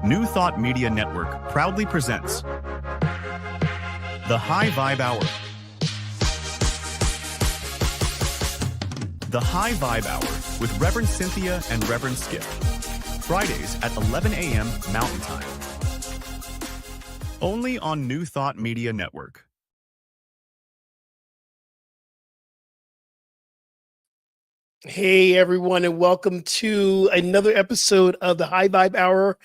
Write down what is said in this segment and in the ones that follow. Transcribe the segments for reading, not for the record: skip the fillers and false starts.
New Thought Media Network proudly presents The High Vibe Hour. The High Vibe Hour with Reverend Cynthia and Reverend Skip. Fridays at 11 a.m. Mountain Time. Only on New Thought Media Network. Hey, everyone, and welcome to another episode of the High Vibe Hour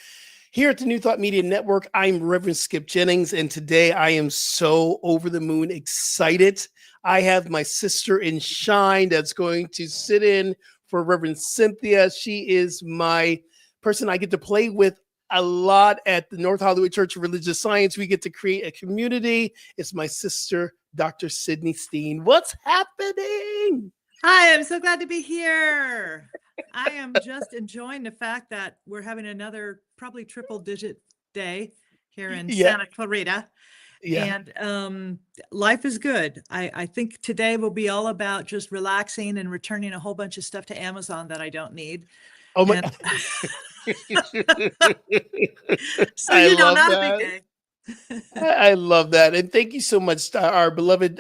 here at the New Thought Media Network. I'm Reverend Skip Jennings, and today I am so over the moon excited. I have my sister in shine that's going to sit in for Reverend Cynthia. She is my person I get to play with a lot at the North Hollywood Church of Religious Science. We get to create a community. It's my sister, Dr. Lehman Steen. What's happening? Hi, I'm so glad to be here. I am just enjoying the fact that we're having another probably triple-digit day here in Santa Clarita. Yeah. And life is good. I think today will be all about just relaxing and returning a whole bunch of stuff to Amazon that I don't need. Oh my! So not a big day. I love that. And thank you so much. Our beloved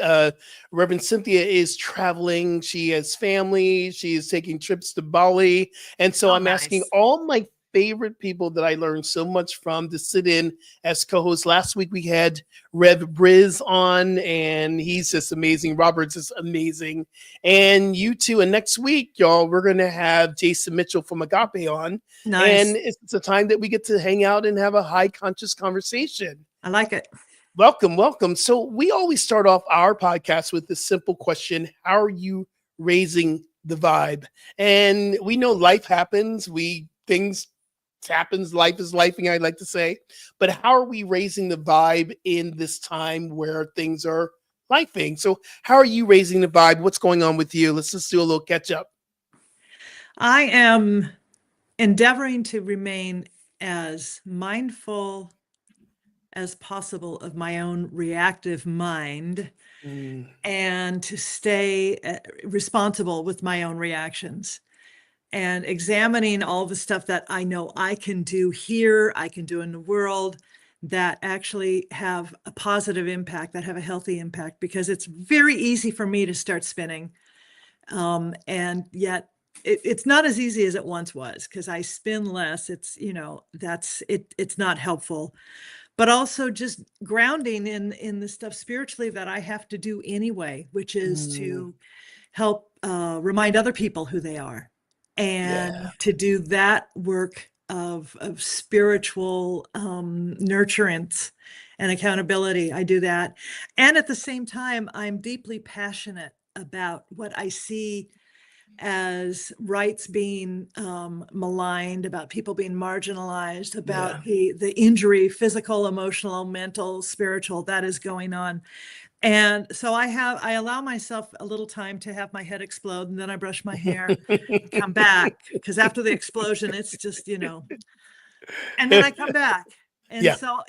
Reverend Cynthia is traveling. She has family. She is taking trips to Bali. And so I'm asking all my favorite people that I learned so much from to sit in as co-hosts. Last week we had Rev Briz on, and he's just amazing. Robert's is amazing. And you too. And next week, y'all, we're going to have Jason Mitchell from Agape on. Nice. And it's a time that we get to hang out and have a high conscious conversation. I like it. Welcome, welcome. So we always start off our podcast with this simple question: how are you raising the vibe? And we know life happens. Things happens. Life is lifing, I like to say. But how are we raising the vibe in this time where things are lifing? So how are you raising the vibe? What's going on with you? Let's just do a little catch up. I am endeavoring to remain as mindful as possible of my own reactive mind and to stay responsible with my own reactions and examining all the stuff that I know I can do here, I can do in the world that actually have a positive impact, that have a healthy impact, because it's very easy for me to start spinning. And yet it's not as easy as it once was because I spin less. It's not helpful. But also just grounding in the stuff spiritually that I have to do anyway, which is to help remind other people who they are and to do that work of spiritual nurturance and accountability. I do that. And at the same time, I'm deeply passionate about what I see as rights being maligned, about people being marginalized, about the injury, physical, emotional, mental, spiritual, that is going on. And so I allow myself a little time to have my head explode, and then I brush my hair, come back, because after the explosion, it's just, and then I come back. And so,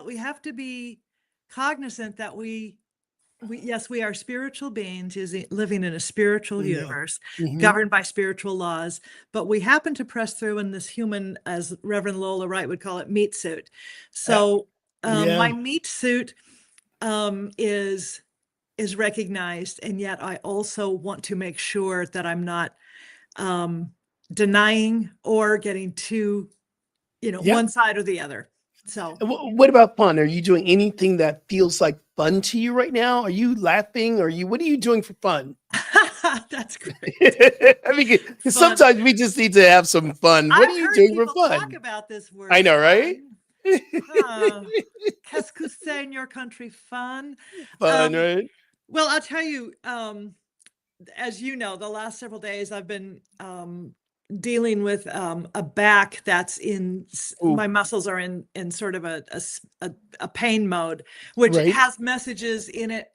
we have to be cognizant that we are spiritual beings living in a spiritual universe governed by spiritual laws, but we happen to press through in this human, as Reverend Lola Wright would call it, meat suit. So my meat suit is recognized, and yet I also want to make sure that I'm not denying or getting too, one side or the other. So what about fun? Are you doing anything that feels like fun to you right now? Are you laughing? What are you doing for fun? That's great. I mean, sometimes we just need to have some fun. What are you doing for fun? Talk about this word. I know, right? Qu'est-ce que c'est in your country? Fun. Fun, right? Well, I'll tell you, as you know, the last several days I've been dealing with a back that's my muscles are in sort of a pain mode, which has messages in it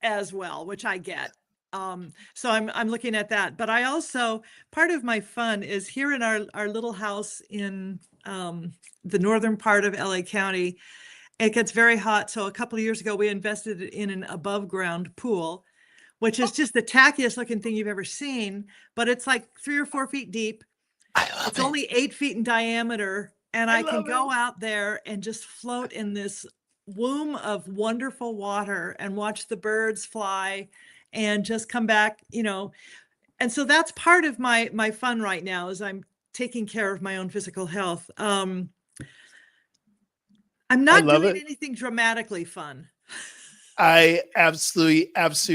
as well, which I get. So I'm looking at that, but I also, part of my fun is here in our little house in the northern part of LA County. It gets very hot. So a couple of years ago, we invested in an above ground pool, which is just the tackiest looking thing you've ever seen, but it's like 3 or 4 feet deep. I love It's it. only 8 feet in diameter, and I I can love go it. out there and just float in this womb of wonderful water and watch the birds fly and just come back, and so that's part of my fun right now is I'm taking care of my own physical health. I'm I not love doing it. anything dramatically fun. I absolutely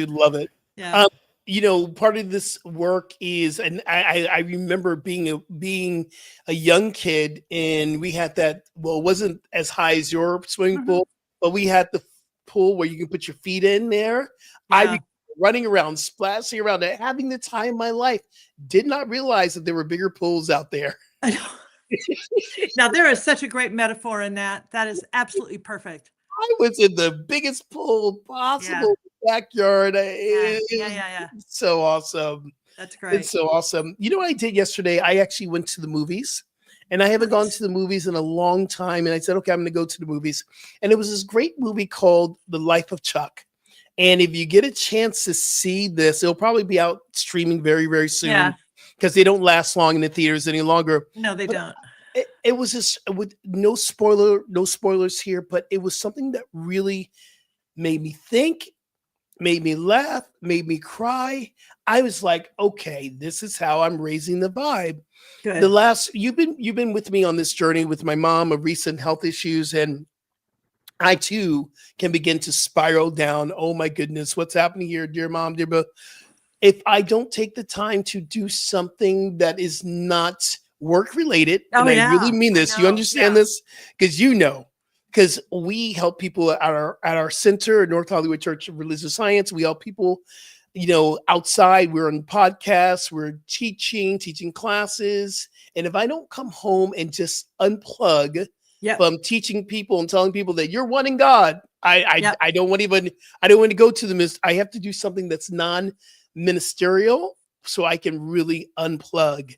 love it. Yeah. Um, part of this work is, and I remember being a young kid, and we had that. Well, it wasn't as high as your swimming Mhm. pool, but we had the pool where you can put your feet in there. I Yeah. remember running around, splashing around, and having the time of my life. Did not realize that there were bigger pools out there. I know. Now there is such a great metaphor in that. That is absolutely perfect. I was in the biggest pool Yeah. possible in the backyard. Yeah. It Yeah. was Yeah. Yeah. so awesome. That's It's great. so awesome. You know what I did yesterday? I actually went to the movies, and I haven't gone Nice. to the movies in a long time. And I said, okay, I'm going to go to the movies. And it was this great movie called The Life of Chuck. And if you get a chance to see this, it'll probably be out streaming very, very Yeah. soon because they don't last long in the theaters any longer. No, they But don't. it was just with no spoilers here, but it was something that really made me think, made me laugh, made me cry. I was like, okay, this is how I'm raising the vibe. Good. You've been with me on this journey with my mom of recent health issues, and I too can begin to spiral down. Oh my goodness, what's happening here, dear mom, dear bro? If I don't take the time to do something that is not work related, Oh and I really yeah. mean I this, you know. understand Yeah. this? Because we help people at our center, North Hollywood Church of Religious Science. We help people, outside. We're on podcasts, we're teaching classes. And if I don't come home and just unplug Yep. from teaching people and telling people that you're one in God, Yep. I don't want to go to the I have to do something that's non-ministerial so I can really unplug.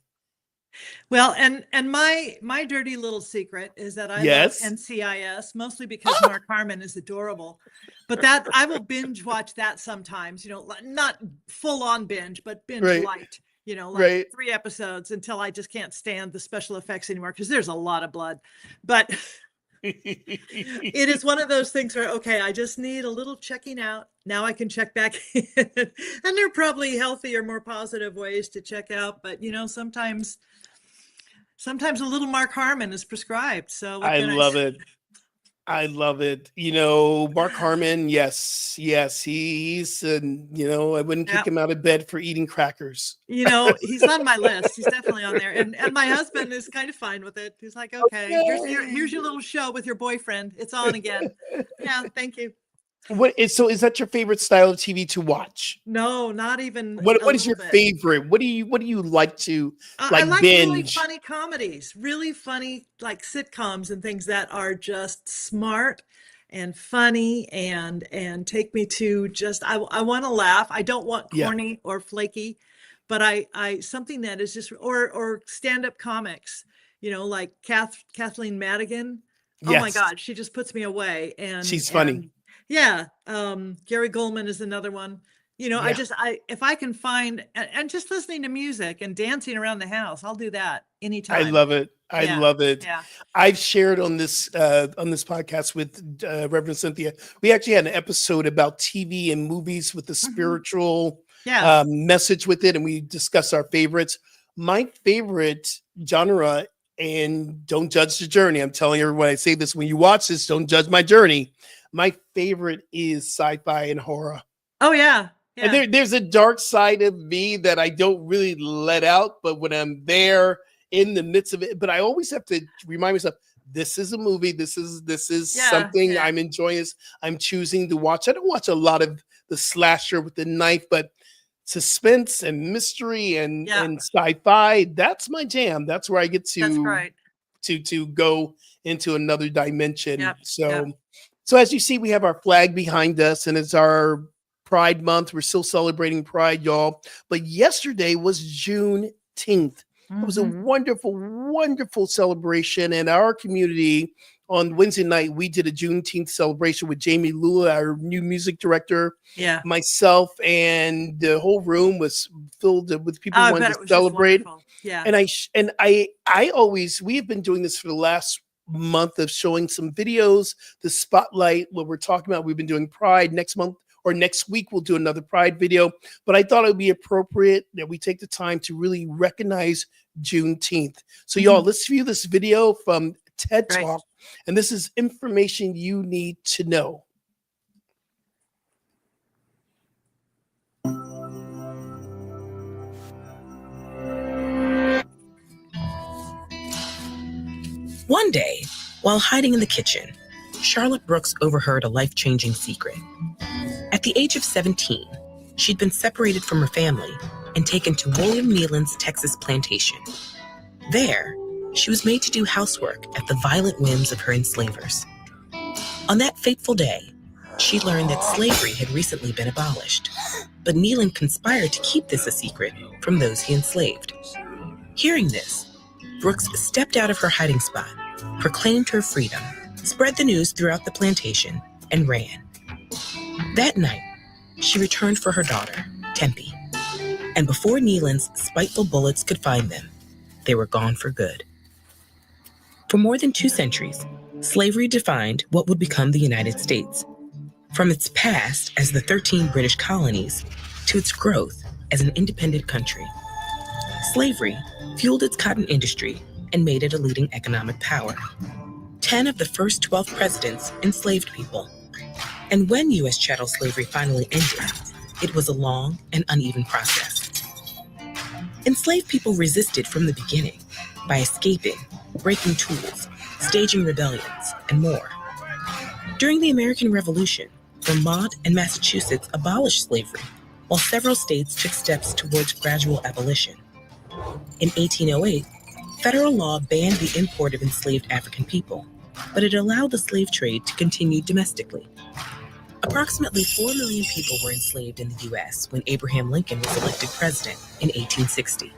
Well, and my dirty little secret is that I love Yes. NCIS mostly because Mark Harmon is adorable. But that I will binge watch that sometimes, not full on binge, but binge Right. light, like Right. 3 episodes until I just can't stand the special effects anymore because there's a lot of blood. But it is one of those things where, okay, I just need a little checking out. Now I can check back in. And there are probably healthier, more positive ways to check out. But, sometimes a little Mark Harmon is prescribed. So what I can I love say? it. I love it. Mark Harmon, yes, he's, I wouldn't Yeah. kick him out of bed for eating crackers. He's on my list. He's definitely on there. And my husband is kind of fine with it. He's like, okay, here's your little show with your boyfriend. It's on again. Yeah, thank you. Is that your favorite style of TV to watch? No, not even What a is your little bit. favorite? What do you like to I like really binge? funny comedies, really funny like sitcoms and things that are just smart and funny and take me to just I want to laugh. I don't want Yeah. corny or flaky, but I something that is just or stand-up comics, like Kathleen Madigan. Oh my Yes. God, she just puts me away. And She's funny. yeah, Gary Goldman is another one. Yeah. If I can find and just listening to music and dancing around the house, I'll do that anytime. I love it. I Yeah, love it. yeah. I've shared on this podcast with Reverend Cynthia. We actually had an episode about TV and movies with the spiritual Yeah. message with it, and we discussed our favorites. My favorite genre, and don't judge the journey. I'm telling everyone I say this when you watch this, don't judge my journey. My favorite is sci-fi and horror. Oh yeah. Yeah. And there's a dark side of me that I don't really let out, but when I'm there in the midst of it, but I always have to remind myself, this is a movie. This is Yeah, something yeah. I'm enjoying. This I'm choosing to watch. I don't watch a lot of the slasher with the knife, but suspense and mystery and Yeah. sci-fi, that's my jam. That's where I get That's to right. to go into another dimension. Yep, So yep. so as you see, we have our flag behind us, and it's our Pride Month. We're still celebrating Pride, y'all. But yesterday was Juneteenth. It was a Mhm. wonderful, wonderful celebration, and our community on Wednesday night, we did a Juneteenth celebration with Jamie Lula, our new music director, myself, and the whole room was filled with people who wanted to celebrate. Yeah. And we have been doing this for the last month of showing some videos, the spotlight, what we're talking about. We've been doing Pride. Next month or next week, we'll do another Pride video. But I thought it would be appropriate that we take the time to really recognize Juneteenth. So y'all, let's view this video from TED Talk. And this is information you need to know. One day, while hiding in the kitchen, Charlotte Brooks overheard a life-changing secret. At the age of 17, she'd been separated from her family and taken to William Nealon's Texas plantation. There, she was made to do housework at the violent whims of her enslavers. On that fateful day, she learned that slavery had recently been abolished, but Nealon conspired to keep this a secret from those he enslaved. Hearing this, Brooks stepped out of her hiding spot, proclaimed her freedom, spread the news throughout the plantation, and ran. That night, she returned for her daughter, Tempe, and before Nealon's spiteful bullets could find them, they were gone for good. For more than 2 centuries, slavery defined what would become the United States, from its past as the 13 British colonies to its growth as an independent country. Slavery fueled its cotton industry and made it a leading economic power. 10 of the first 12 presidents enslaved people. And when U.S. chattel slavery finally ended, it was a long and uneven process. Enslaved people resisted from the beginning by escaping, breaking tools, staging rebellions, and more. During the American Revolution, Vermont and Massachusetts abolished slavery, while several states took steps towards gradual abolition. In 1808, federal law banned the import of enslaved African people, but it allowed the slave trade to continue domestically. Approximately 4 million people were enslaved in the U.S. when Abraham Lincoln was elected president in 1860.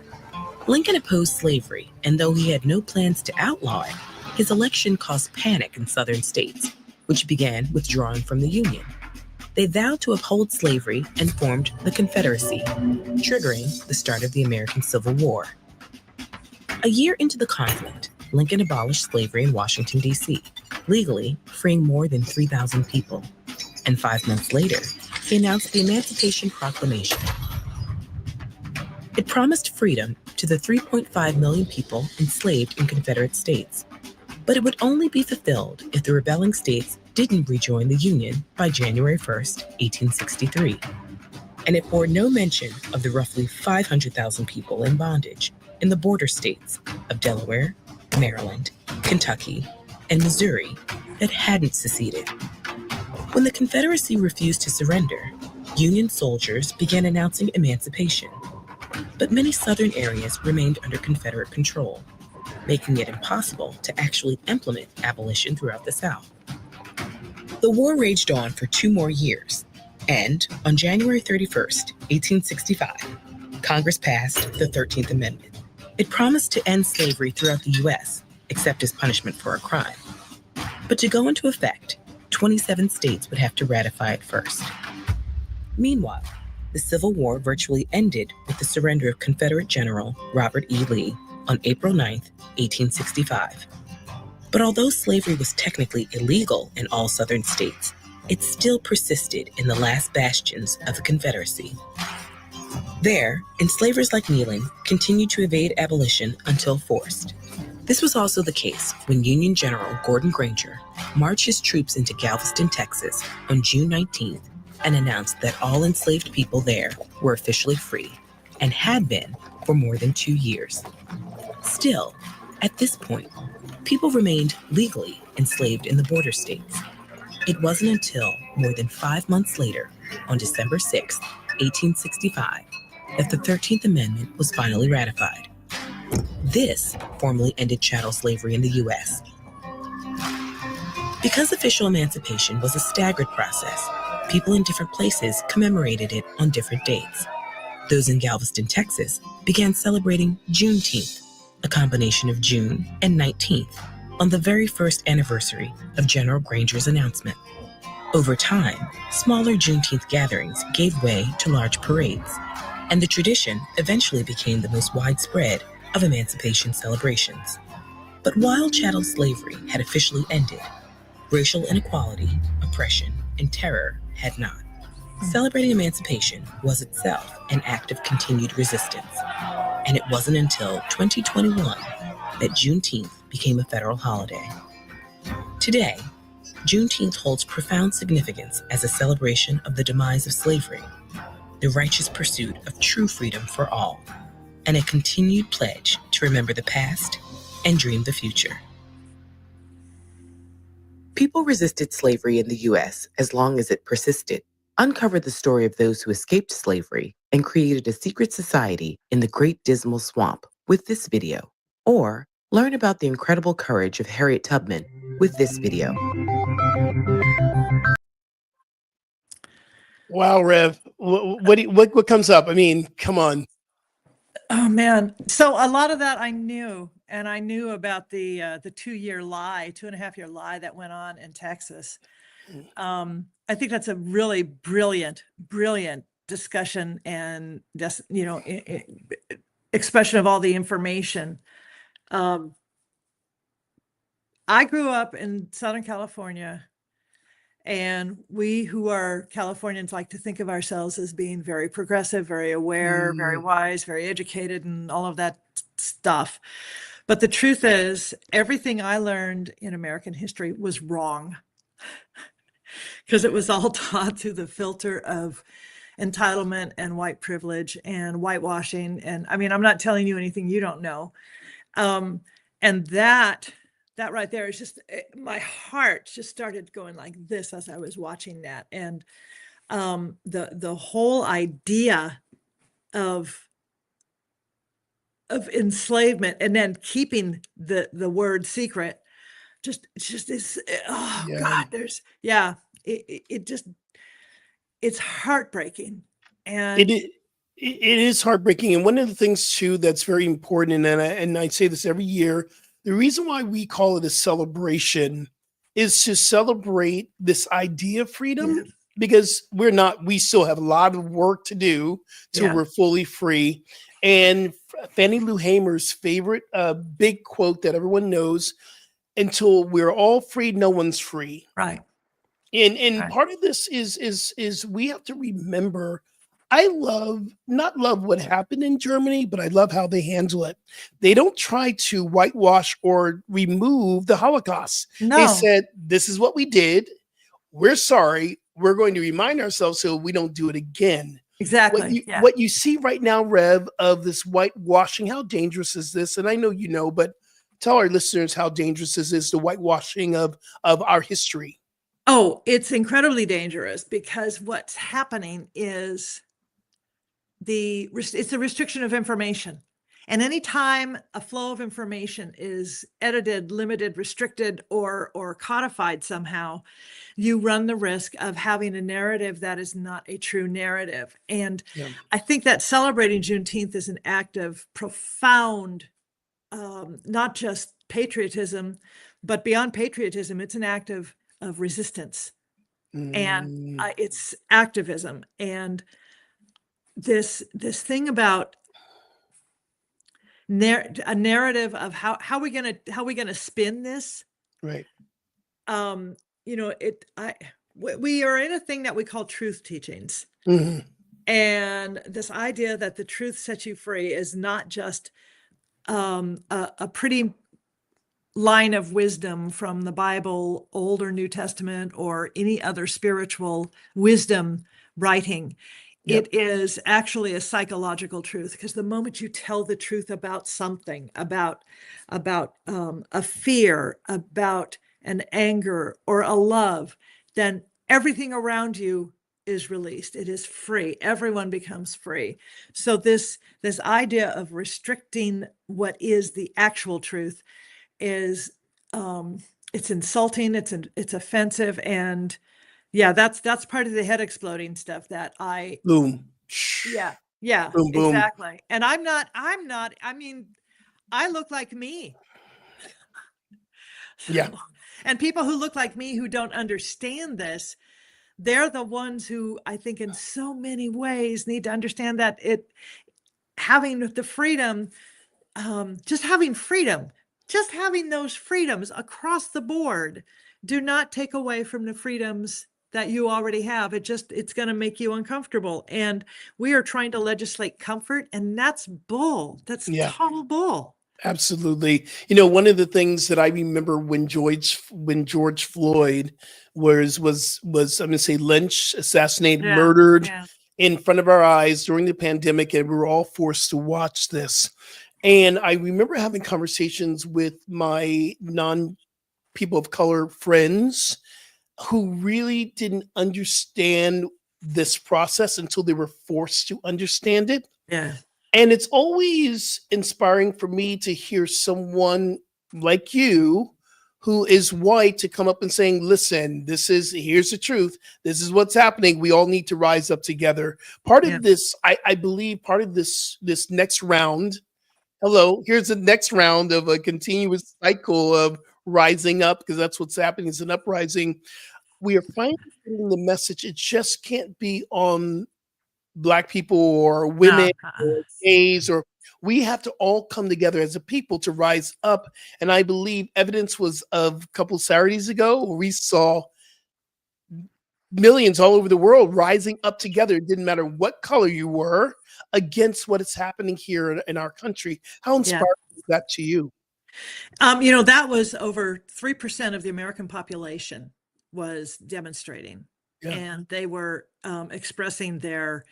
Lincoln opposed slavery, and though he had no plans to outlaw it, his election caused panic in southern states, which began withdrawing from the Union. They vowed to uphold slavery and formed the Confederacy, triggering the start of the American Civil War. A year into the conflict, Lincoln abolished slavery in Washington, D.C., legally freeing more than 3,000 people. And 5 months later, he announced the Emancipation Proclamation. It promised freedom to the 3.5 million people enslaved in Confederate states, but it would only be fulfilled if the rebelling states didn't rejoin the Union by January 1st, 1863. And it bore no mention of the roughly 500,000 people in bondage in the border states of Delaware, Maryland, Kentucky, and Missouri that hadn't seceded. When the Confederacy refused to surrender, Union soldiers began announcing emancipation. But many southern areas remained under Confederate control, making it impossible to actually implement abolition throughout the South. The war raged on for 2 more years, and on January 31st, 1865, Congress passed the 13th Amendment. It promised to end slavery throughout the U.S., except as punishment for a crime. But to go into effect, 27 states would have to ratify it first. Meanwhile, the Civil War virtually ended with the surrender of Confederate General Robert E. Lee on April 9, 1865. But although slavery was technically illegal in all southern states, it still persisted in the last bastions of the Confederacy. There, enslavers like Nealon continued to evade abolition until forced. This was also the case when Union General Gordon Granger marched his troops into Galveston, Texas on June 19th and announced that all enslaved people there were officially free and had been for more than 2 years. Still, at this point, people remained legally enslaved in the border states. It wasn't until more than 5 months later, on December 6, 1865, that the 13th Amendment was finally ratified. This formally ended chattel slavery in the U.S. Because official emancipation was a staggered process, people in different places commemorated it on different dates. Those in Galveston, Texas, began celebrating Juneteenth, a combination of June and 19th, on the very first anniversary of General Granger's announcement. Over time, smaller Juneteenth gatherings gave way to large parades, and the tradition eventually became the most widespread of emancipation celebrations. But while chattel slavery had officially ended, racial inequality, oppression, and terror had not. Celebrating emancipation was itself an act of continued resistance, and it wasn't until 2021 that Juneteenth became a federal holiday. Today, Juneteenth holds profound significance as a celebration of the demise of slavery, the righteous pursuit of true freedom for all, and a continued pledge to remember the past and dream the future. People resisted slavery in the U.S. as long as it persisted. Uncover the story of those who escaped slavery and created a secret society in the Great Dismal Swamp with this video. Or learn about the incredible courage of Harriet Tubman with this video. Wow, Rev, what comes up? I mean, come on. Oh man. So a lot of that I knew, and I knew about the 2-year lie, 2.5-year lie that went on in Texas. I think that's a really brilliant discussion and just, expression of all the information. I grew up in Southern California, and we who are Californians like to think of ourselves as being very progressive, very aware, very wise, very educated, and all of that stuff. But the truth is, everything I learned in American history was wrong, because it was all taught through the filter of entitlement and white privilege and whitewashing. And I mean, I'm not telling you anything you don't know. And that right there is just, my heart just started going like this as I was watching that. And the whole idea of enslavement and then keeping the word secret just is, oh Yeah. God, it's heartbreaking. And It is heartbreaking. And one of the things too that's very important, and I say this every year, the reason why we call it a celebration is to celebrate this idea of freedom, because we still have a lot of work to do till we're fully free. And Fannie Lou Hamer's favorite big quote that everyone knows: until we're all free, no one's free. right. And Right. part of this is we have to remember. I not love what happened in Germany, but I love how they handle it. They don't try to whitewash or remove the Holocaust. No. They said, this is what we did. We're sorry. We're going to remind ourselves so we don't do it again. Exactly. What you see right now, Rev, of this whitewashing, how dangerous is this? And I know you know, but tell our listeners how dangerous this is, the whitewashing of our history. Oh, it's incredibly dangerous, because what's happening is it's a restriction of information. And anytime a flow of information is edited, limited, restricted, or codified somehow, you run the risk of having a narrative that is not a true narrative. And I think that celebrating Juneteenth is an act of profound, not just patriotism, but beyond patriotism, it's an act of resistance, and it's activism. And this thing about a narrative of how we gonna spin this, right? We are in a thing that we call truth teachings, and this idea that the truth sets you free is not just a pretty line of wisdom from the Bible, Old or New Testament, or any other spiritual wisdom writing. It is actually a psychological truth, because the moment you tell the truth about something, about a fear, about an anger or a love, then everything around you is released. It is free. Everyone becomes free. So this idea of restricting what is the actual truth is it's insulting, it's offensive, and that's part of the head exploding stuff that boom boom, boom. Exactly. And I'm not, I mean, I look like me. Yeah. And people who look like me who don't understand this, they're the ones who I think in so many ways need to understand that having the freedom, just having those freedoms across the board do not take away from the freedoms that you already have. It's going to make you uncomfortable. And we are trying to legislate comfort, and that's bull. That's Yeah. total bull. Absolutely. One of the things that I remember when George Floyd was I'm going to say lynched, assassinated, Yeah, murdered yeah. in front of our eyes during the pandemic, and we were all forced to watch this. And I remember having conversations with my non-people of color friends who really didn't understand this process until they were forced to understand it. Yeah. And it's always inspiring for me to hear someone like you who is white to come up and saying, listen, here's the truth. This is what's happening. We all need to rise up together. Part Yeah. of this, I believe part of this next round, here's the next round of a continuous cycle of rising up, because that's what's happening. It's an uprising. We are finally getting the message. It just can't be on Black people or women or gays, or we have to all come together as a people to rise up. And I believe evidence was of a couple Saturdays ago where we saw millions all over the world rising up together. It didn't matter what color you were, against what is happening here in our country. How inspiring is that to you? That was over 3% of the American population was demonstrating, and they were expressing their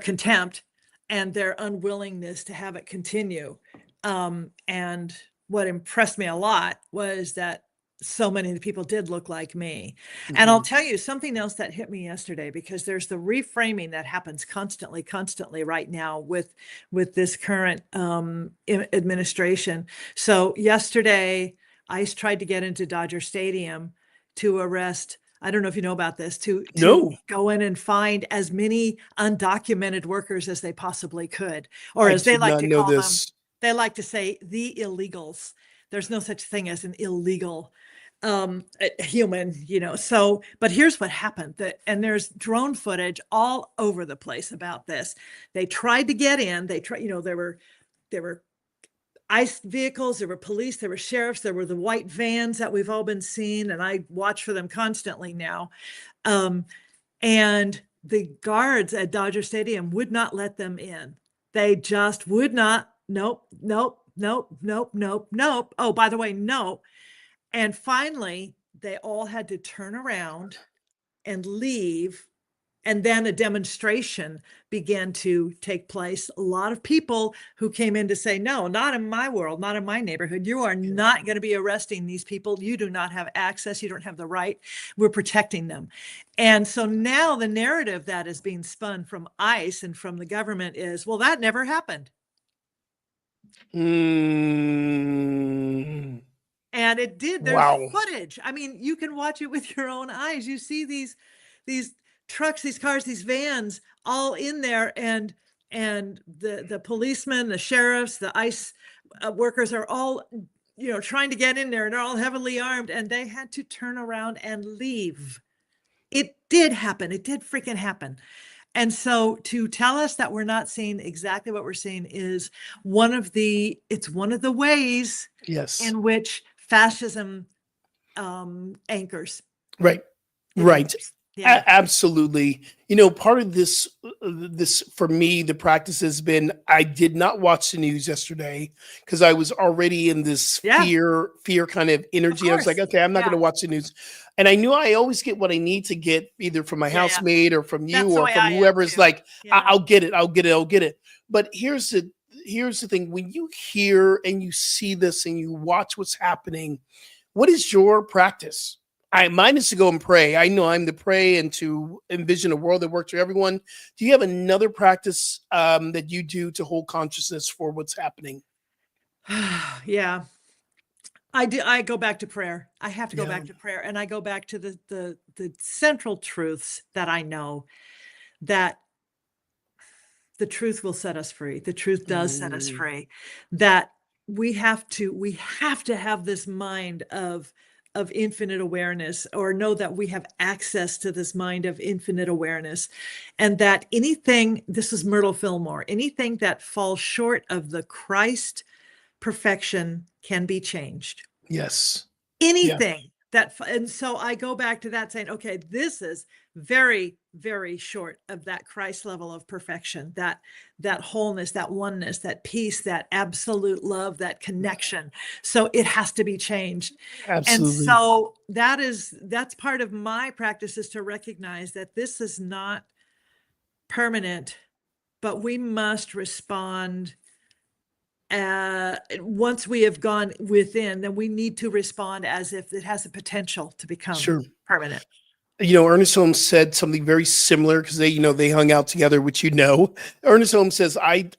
contempt and their unwillingness to have it continue. And what impressed me a lot was that so many of the people did look like me. Mm-hmm. And I'll tell you something else that hit me yesterday, because there's the reframing that happens constantly right now with this current administration. So yesterday, ICE tried to get into Dodger Stadium to arrest, I don't know if you know about this, to go in and find as many undocumented workers as they possibly could, or as they like to call them. They like to say the illegals. There's no such thing as an illegal human, So, but here's what happened. And there's drone footage all over the place about this. They tried to get in. There were ICE vehicles, there were police, there were sheriffs, there were the white vans that we've all been seeing, and I watch for them constantly now. And the guards at Dodger Stadium would not let them in. They just would not. Nope. Oh, by the way, no. And finally, they all had to turn around and leave. And then a demonstration began to take place. A lot of people who came in to say, no, not in my world, not in my neighborhood. You are not going to be arresting these people. You do not have access. You don't have the right. We're protecting them. And so now the narrative that is being spun from ICE and from the government is, well, that never happened. And it did. There's footage. I mean, you can watch it with your own eyes. You see these trucks, these cars, these vans all in there, and the policemen, the sheriffs, the ICE workers are all trying to get in there, and they're all heavily armed, and they had to turn around and leave. It did happen. It did freaking happen. And so to tell us that we're not seeing exactly what we're seeing is one of the ways in which fascism anchors. Right. Yeah. Absolutely. Part of this for me, the practice has been, I did not watch the news yesterday because I was already in this fear kind of energy. I was like, okay, I'm not going to watch the news. And I knew I always get what I need to get, either from my housemate or from you or from whoever is like, I'll get it. But here's the thing. When you hear and you see this and you watch what's happening, what is your practice? Mine is to go and pray. I know I'm to pray and to envision a world that works for everyone. Do you have another practice that you do to hold consciousness for what's happening? Yeah, I do. I go back to prayer. I have to go back to prayer, and I go back to the central truths that I know, that the truth will set us free. The truth does set us free. That we have to have this mind of infinite awareness, or know that we have access to this mind of infinite awareness, and that anything, this is Myrtle Fillmore, anything that falls short of the Christ perfection can be changed. Yes. Anything and so I go back to that saying, okay, this is very, very short of that Christ level of perfection, that wholeness, that oneness, that peace, that absolute love, that connection. So it has to be changed. Absolutely. And so that's part of my practice, is to recognize that this is not permanent, but we must respond. Once we have gone within, then we need to respond as if it has the potential to become permanent. Ernest Holmes said something very similar, because they hung out together, which Ernest Holmes says, I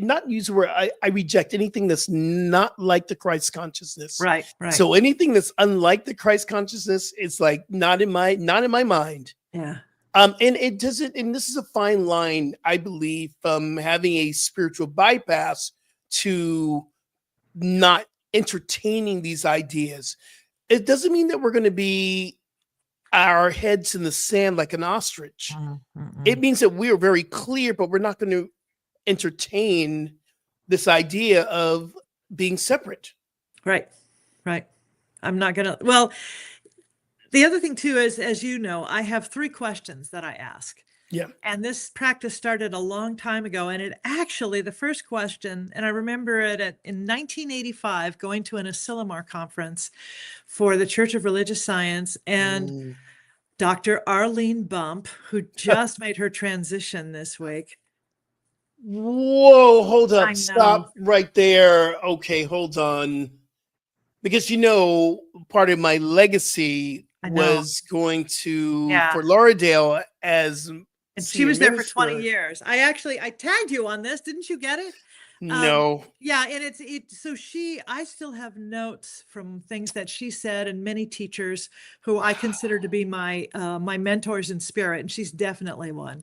not use the word, I reject anything that's not like the Christ consciousness. Right. So anything that's unlike the Christ consciousness, it's like not in my mind. Yeah. And it doesn't, and this is a fine line, I believe, from having a spiritual bypass to not entertaining these ideas. It doesn't mean that we're going to be our heads in the sand like an ostrich. It means that we are very clear, but we're not going to entertain this idea of being separate. Right. I'm not going to. Well, the other thing too is, as you know, I have 3 questions that I ask. Yeah. And this practice started a long time ago. And it actually, the first question, and I remember it in 1985, going to an Asilomar conference for the Church of Religious Science, and Dr. Arlene Bump, who just made her transition this week. Whoa, hold up. Stop right there. Okay, hold on. Because, part of my legacy was going to Fort Lauderdale as... And she was there for 20 years. I tagged you on this. Didn't you get it? No. Yeah. And so I still have notes from things that she said, and many teachers who I consider to be my mentors in spirit. And she's definitely one.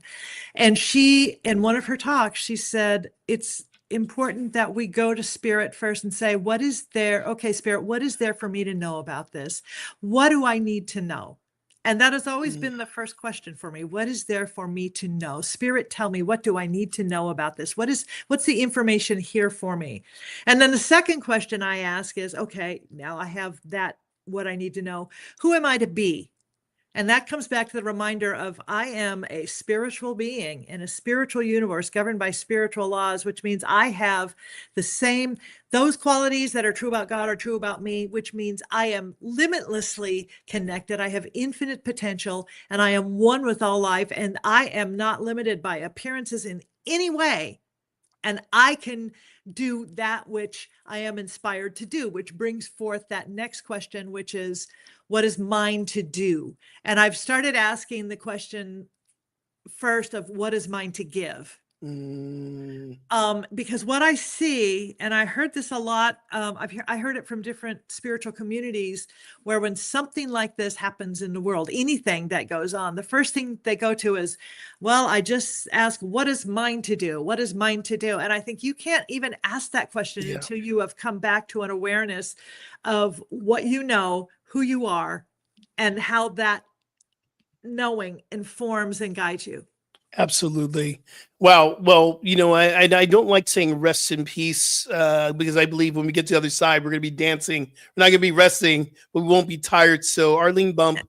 And in one of her talks, she said, it's important that we go to spirit first and say, what is there? Okay, spirit, what is there for me to know about this? What do I need to know? And that has always been the first question for me. What is there for me to know? Spirit, tell me, what do I need to know about this? What's the information here for me? And then the second question I ask is, okay, now I have that, what I need to know. Who am I to be? And that comes back to the reminder of, I am a spiritual being in a spiritual universe governed by spiritual laws, which means I have those qualities that are true about God are true about me, which means I am limitlessly connected. I have infinite potential, and I am one with all life, and I am not limited by appearances in any way. And I can do that which I am inspired to do, which brings forth that next question, which is, what is mine to do? And I've started asking the question first of, what is mine to give? Because what I see, and I heard this a lot, I heard it from different spiritual communities, where when something like this happens in the world, anything that goes on, the first thing they go to is, well, I just ask, what is mine to do? What is mine to do? And I think you can't even ask that question until you have come back to an awareness of what you know, who you are, and how that knowing informs and guides you. Absolutely. Wow. Well, I don't like saying rest in peace, because I believe when we get to the other side, we're going to be dancing. We're not going to be resting, but we won't be tired. So Arlene Bump,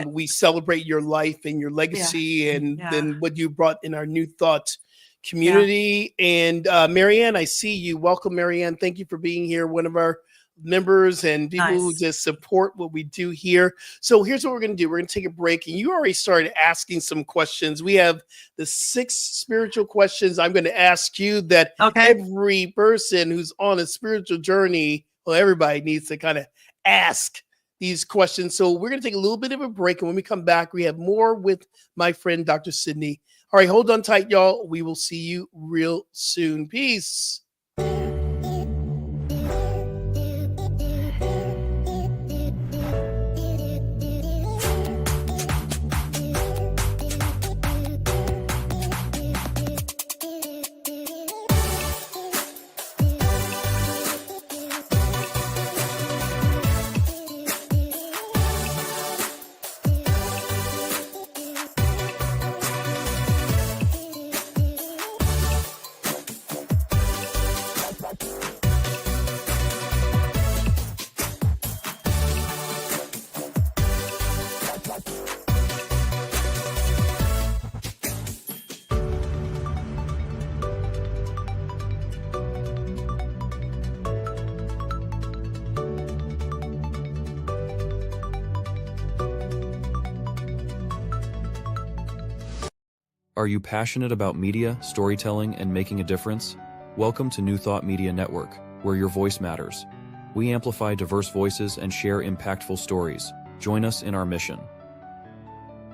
we celebrate your life and your legacy, and then what you brought in our New Thought community. And Marianne, I see you. Welcome, Marianne. Thank you for being here. One of our members and people who just support what we do here. So here's what we're going to do. We're going to take a break, and you already started asking some questions. We have the 6 spiritual questions I'm going to ask you that every person who's on a spiritual journey, well, everybody needs to kind of ask these questions. So we're going to take a little bit of a break, and when we come back, we have more with my friend, Dr. Sydney. All right, hold on tight, y'all. We will see you real soon. Peace. Are you passionate about media, storytelling, and making a difference? Welcome to New Thought Media Network, where your voice matters. We amplify diverse voices and share impactful stories. Join us in our mission.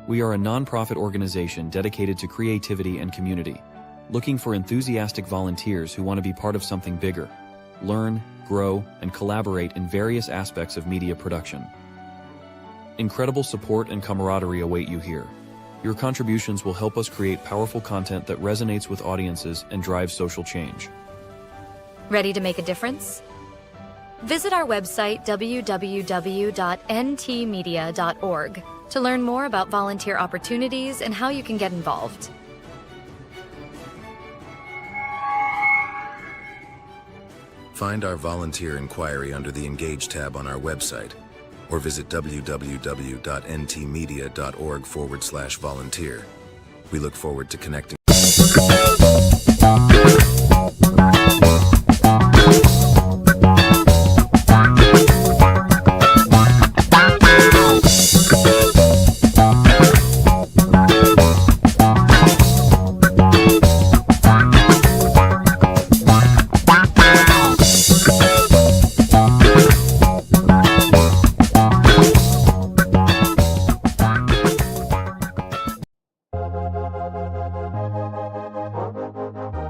We are a nonprofit organization dedicated to creativity and community, looking for enthusiastic volunteers who want to be part of something bigger, learn, grow, and collaborate in various aspects of media production. Incredible support and camaraderie await you here. Your contributions will help us create powerful content that resonates with audiences and drives social change. Ready to make a difference? Visit our website www.ntmedia.org to learn more about volunteer opportunities and how you can get involved. Find our volunteer inquiry under the Engage tab on our website, or visit www.ntmedia.org/volunteer. We look forward to connecting.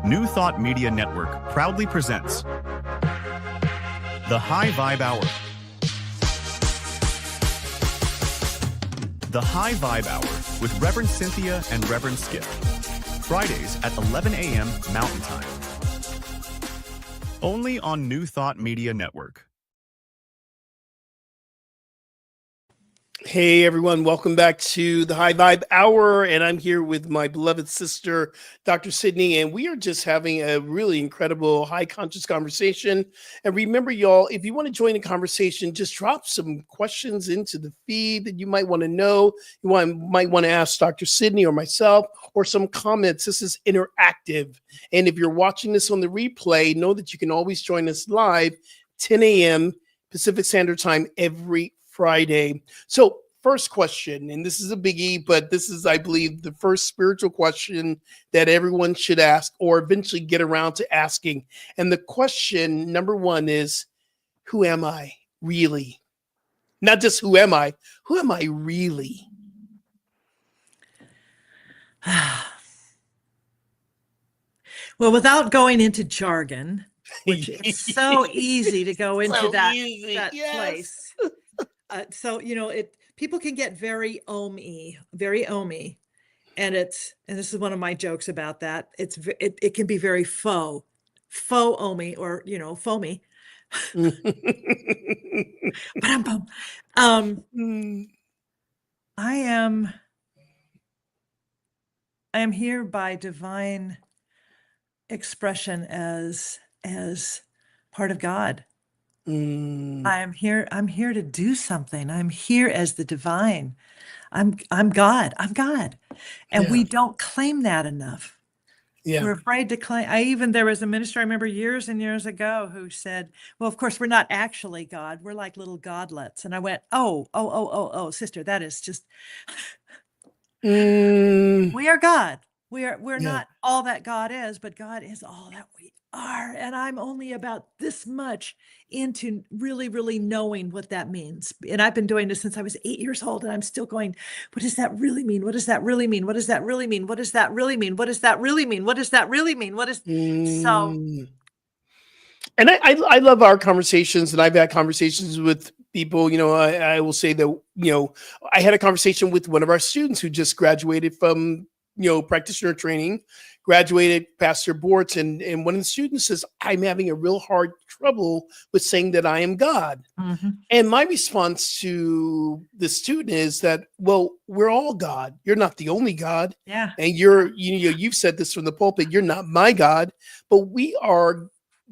New Thought Media Network proudly presents The High Vibe Hour. The High Vibe Hour with Reverend Cynthia and Reverend Skip. Fridays at 11 a.m. Mountain Time. Only on New Thought Media Network. Hey everyone, welcome back to the High Vibe Hour, and I'm here with my beloved sister, Dr. Sydney, and we are just having a really incredible high conscious conversation. And remember, y'all, if you want to join the conversation, just drop some questions into the feed that you might want to know. Might want to ask Dr. Sydney or myself, or some comments. This is interactive. And if you're watching this on the replay, know that you can always join us live, 10 a.m. Pacific Standard Time every Friday. So first question, and this is a biggie, but this is, I believe, the first spiritual question that everyone should ask or eventually get around to asking. And the question number one is, who am I really? Not just who am I really? Well, without going into jargon, which is so easy to go into that Yes. place. So, people can get very ohmy, and this is one of my jokes about that. It can be very faux ohmy, or, foamy. But I am here by divine expression as part of God. I'm here to do something. I'm here as the divine. I'm God. And we don't claim that enough. Yeah. We're afraid to claim. There was a minister I remember years and years ago who said, well, of course, we're not actually God. We're like little godlets. And I went, oh, sister, that is just, we are God. We're not all that God is, but God is all that we are. And I'm only about this much into really, really knowing what that means. And I've been doing this since I was 8 years old, and I'm still going, what does that really mean? What does that really mean? What does that really mean? What does that really mean? What does that really mean? What does that really mean? So. And I love our conversations, and I've had conversations with people. I will say that, I had a conversation with one of our students who just graduated from, practitioner training, graduated, passed their boards, and one of the students says, I'm having a real hard trouble with saying that I am God. Mm-hmm. And my response to the student is that, well, we're all God. You're not the only God. Yeah. And you've said this from the pulpit, you're not my God, but we are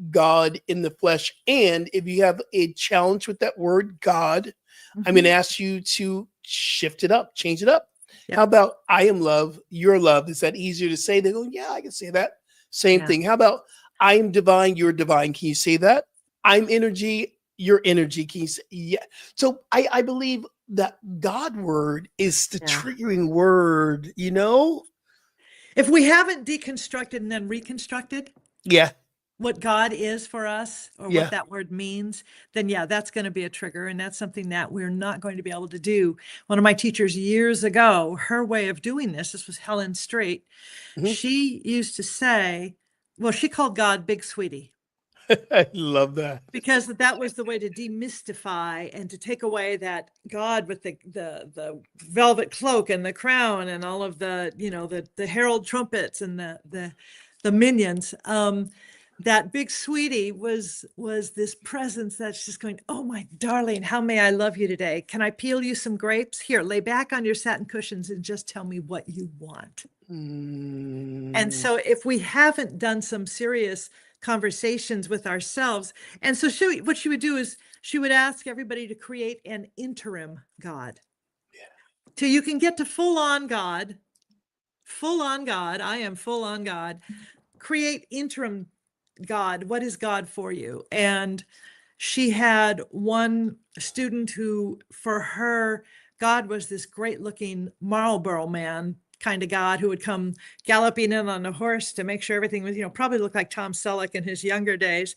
God in the flesh. And if you have a challenge with that word God, mm-hmm. I'm going to ask you to shift it up, change it up. Yep. How about I am love, you're love? Is that easier to say? They go, yeah, I can say that. Same thing. How about I am divine, you're divine? Can you say that? I'm energy, you're energy. Can you say? Yeah. So I believe that God word is the triggering word, if we haven't deconstructed and then reconstructed Yeah. what God is for us or Yeah. what that word means, then yeah, that's going to be a trigger. And that's something that we're not going to be able to do. One of my teachers years ago, her way of doing this was Helen Street. Mhm. She used to say, well, she called God Big Sweetie. I love that. Because that was the way to demystify and to take away that God with the velvet cloak and the crown and all of the, you know, the herald trumpets and the minions. That Big Sweetie was this presence that's just going, oh my darling, how may I love you today? Can I peel you some grapes? Here, lay back on your satin cushions and just tell me what you want. And so if we haven't done some serious conversations with ourselves, and so what she would do is she would ask everybody to create an interim God. Yeah. Till you can get to full on God, I am full on God. Create interim God. What is God for you? And she had one student who, for her, God was this great looking Marlboro man kind of God who would come galloping in on a horse to make sure everything was, you know, probably looked like Tom Selleck in his younger days,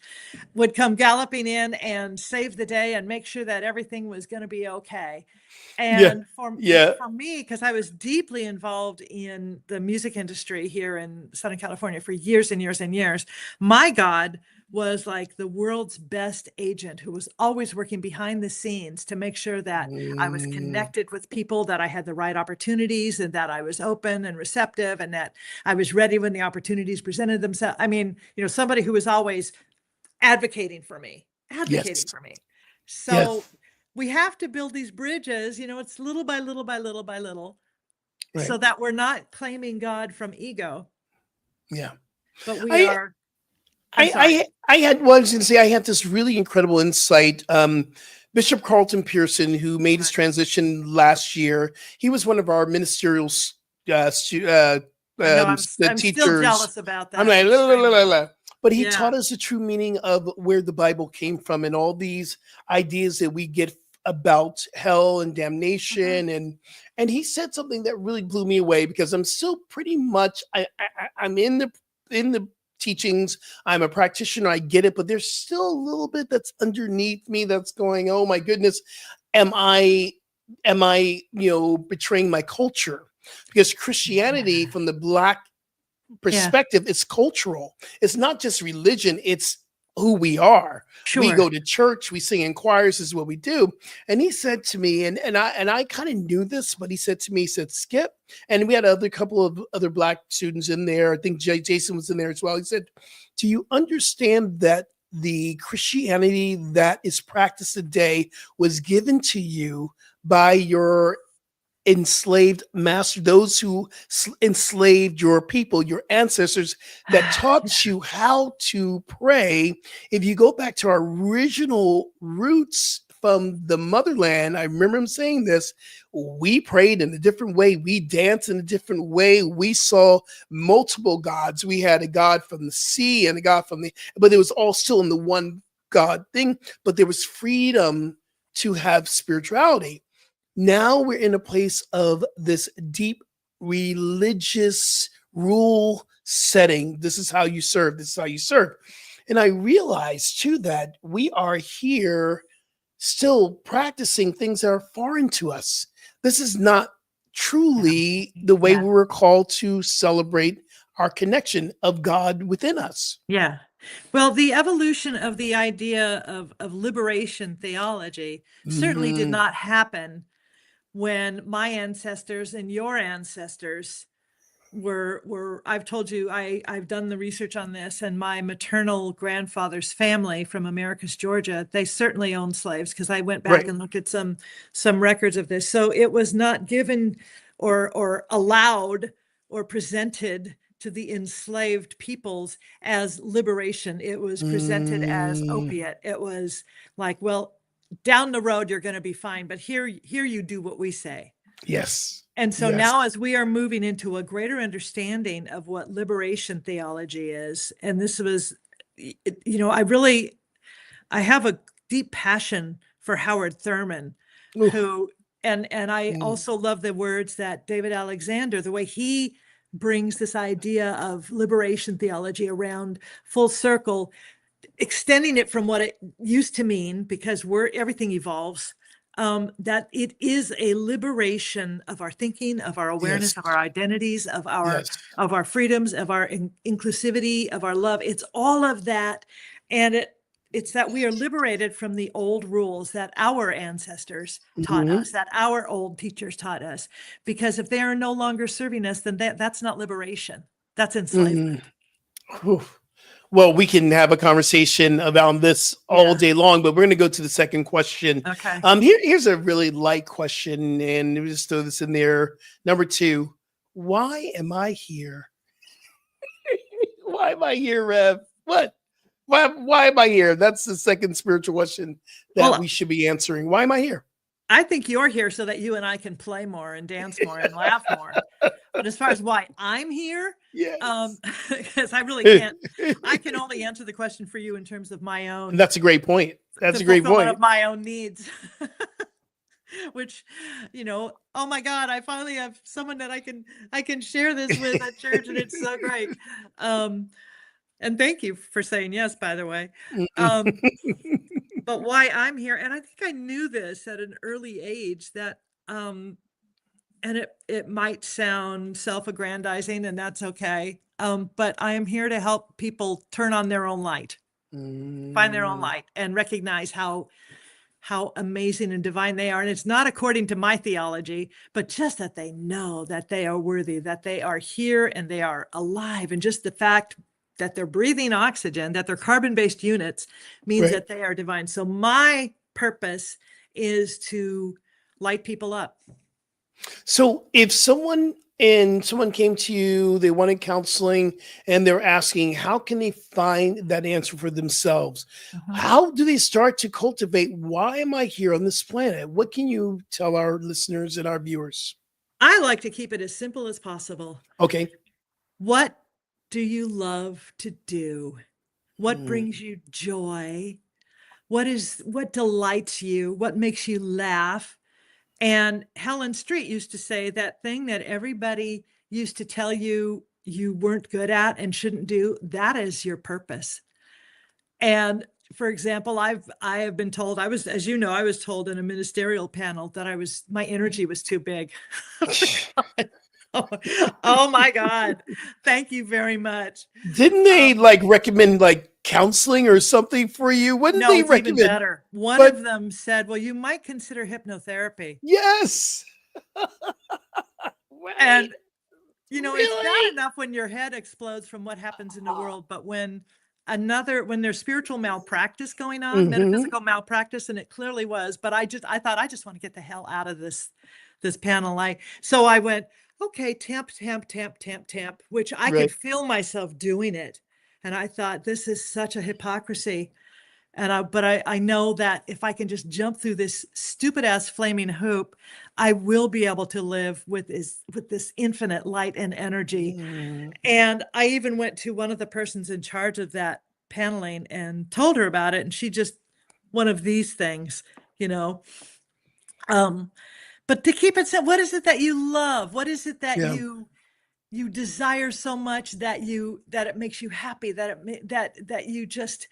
would come galloping in and save the day and make sure that everything was going to be okay. And for me, because I was deeply involved in the music industry here in Southern California for years and years and years, my God was like the world's best agent who was always working behind the scenes to make sure that I was connected with people, that I had the right opportunities, and that I was open and receptive, and that I was ready when the opportunities presented themselves. I mean, you know, somebody who was always advocating for me. So we have to build these bridges, you know, it's little by little by little by little, Right. so that we're not claiming God from ego. Yeah. But we are. I had once and say I had this really incredible insight. Bishop Carlton Pearson, who made his transition last year, he was one of our ministerial I'm teachers. still jealous about that. I'm like, la, la, la, la, la. But he taught us the true meaning of where the Bible came from and all these ideas that we get about hell and damnation. And he said something that really blew me away, because I'm still pretty much I'm in the teachings. I'm a practitioner. I get it, but there's still a little bit that's underneath me that's going, oh my goodness, am I, you know, betraying my culture? Because Christianity, from the Black perspective, it's cultural. It's not just religion. It's who we are. Sure. We go to church, we sing in choirs, this is what we do. And he said to me, and I kind of knew this, but he said to me, he said, Skip, and we had a couple of other Black students in there. I think Jason was in there as well. He said, do you understand that the Christianity that is practiced today was given to you by your enslaved master, those who enslaved your people, your ancestors, that taught you how to pray? If you go back to our original roots from the motherland, I remember him saying this, we prayed in a different way, we danced in a different way, we saw multiple gods. We had a God from the sea and a God from but it was all still in the one God thing, but there was freedom to have spirituality. Now we're in a place of this deep religious rule setting. This is how you serve. This is how you serve. And I realized too that we are here still practicing things that are foreign to us. This is not truly the way we were called to celebrate our connection of God within us. Yeah. Well, the evolution of the idea of liberation theology certainly did not happen when my ancestors and your ancestors were I've told you, I've done the research on this, and my maternal grandfather's family from Americus, Georgia, they certainly owned slaves, because I went back and looked at some records of this. So it was not given or allowed or presented to the enslaved peoples as liberation. It was presented as opiate. It was like, well, down the road, you're going to be fine, but here you do what we say. Yes. And so now, as we are moving into a greater understanding of what liberation theology is, and this was, you know, I have a deep passion for Howard Thurman, who, and I also love the words that David Alexander, the way he brings this idea of liberation theology around full circle, extending it from what it used to mean, because everything evolves, that it is a liberation of our thinking, of our awareness, Yes. of our identities, of our Yes. of our freedoms, of our inclusivity, of our love. It's all of that, and it's that we are liberated from the old rules that our ancestors taught Mhm. us, that our old teachers taught us. Because if they are no longer serving us, then that's not liberation. That's enslavement. Whew. Well, we can have a conversation about this all Yeah. day long, but we're going to go to the second question. Okay. Here's a really light question, and we'll just throw this in there. Number 2, why am I here? Why am I here, Rev? What? Why am I here? That's the second spiritual question that Well, we should be answering. Why am I here? I think you're here so that you and I can play more and dance more and laugh more. But as far as why I'm here, Yes. because I really can't, I can only answer the question for you in terms of my own, That's a great point. That's the a great fulfillment point. of my own needs. Which, oh my God, I finally have someone that I can share this with at church, and it's so great. And thank you for saying yes, by the way. But why I'm here, and I think I knew this at an early age, that and it might sound self-aggrandizing, and that's okay. But I am here to help people turn on their own light, find their own light, and recognize how amazing and divine they are. And it's not according to my theology, but just that they know that they are worthy, that they are here and they are alive. And just the fact that they're breathing oxygen, that they're carbon-based units, means Right. that they are divine. So my purpose is to light people up. So if someone came to you, they wanted counseling, and they're asking, how can they find that answer for themselves? How do they start to cultivate, why am I here on this planet? What can you tell our listeners and our viewers? I like to keep it as simple as possible. Okay. What do you love to do? What Mm. brings you joy? What delights you? What makes you laugh? And Helen Street used to say that thing that everybody used to tell you you weren't good at and shouldn't do, that is your purpose. And for example, I have been told, as you know, I was told in a ministerial panel that my energy was too big. Oh my God. Thank you very much. Didn't they recommend counseling or something for you? What did No, they it's recommend? even better. One of them said, well, you might consider hypnotherapy. Yes. And, it's not Really? enough when your head explodes from what happens in the world, but when there's spiritual malpractice going on, metaphysical malpractice, and it clearly was, but I thought, I just want to get the hell out of this panel. So I went, okay, tamp, which I could feel myself doing it. And I thought, this is such a hypocrisy. But I know that if I can just jump through this stupid ass flaming hoop, I will be able to live with this infinite light and energy. And I even went to one of the persons in charge of that paneling and told her about it. And she just, one of these things, but to keep it simple, what is it that you love? What is it that you desire so much that it makes you happy, that you just,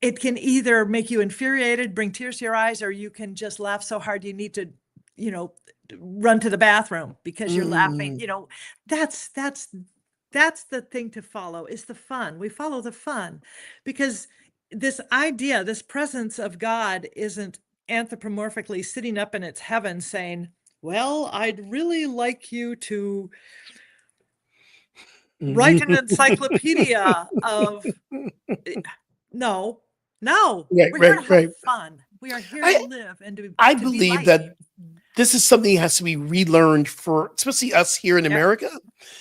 it can either make you infuriated, bring tears to your eyes, or you can just laugh so hard you need to, run to the bathroom because you're laughing. That's the thing to follow, is the fun. We follow the fun, because this presence of God isn't anthropomorphically sitting up in its heaven saying, well, I'd really like you to write an encyclopedia of no. We're here to have fun. We are here to live and to I to believe light. that this is something that has to be relearned for, especially us here in America.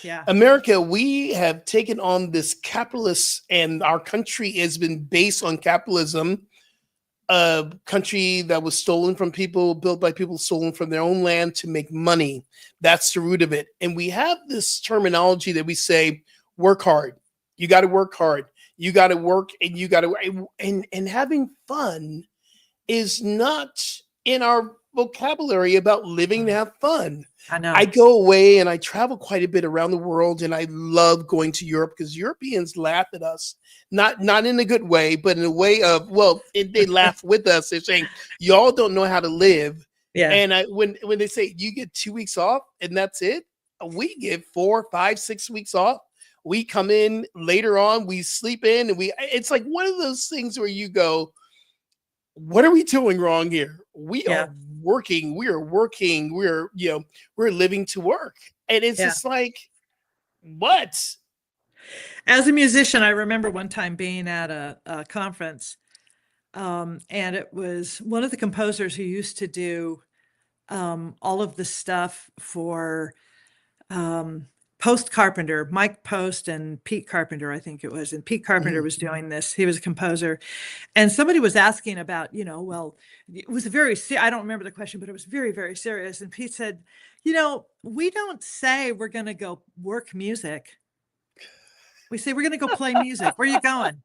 Yeah. America, we have taken on this capitalist, and our country has been based on capitalism. A country that was stolen from people, built by people stolen from their own land to make money. That's the root of it. And we have this terminology that we say, work hard. You got to work hard. You got to work, and you got to, and having fun is not in our vocabulary about living to have fun. I know. I go away and I travel quite a bit around the world, and I love going to Europe because Europeans laugh at us, not in a good way, but in a way of, well, they laugh with us. They're saying, y'all don't know how to live. Yeah. And when they say you get 2 weeks off and that's it, we get 4, 5, 6 weeks off. We come in later on, we sleep in, and it's like one of those things where you go, what are we doing wrong here? We are working, we're living to work. And it's just like, what? As a musician, I remember one time being at a conference, and it was one of the composers who used to do all of the stuff for Post Carpenter, Mike Post and Pete Carpenter, I think it was. And Pete Carpenter was doing this. He was a composer. And somebody was asking about, well, it was I don't remember the question, but it was very, very serious. And Pete said, we don't say we're going to go work music. We say we're going to go play music. Where are you going?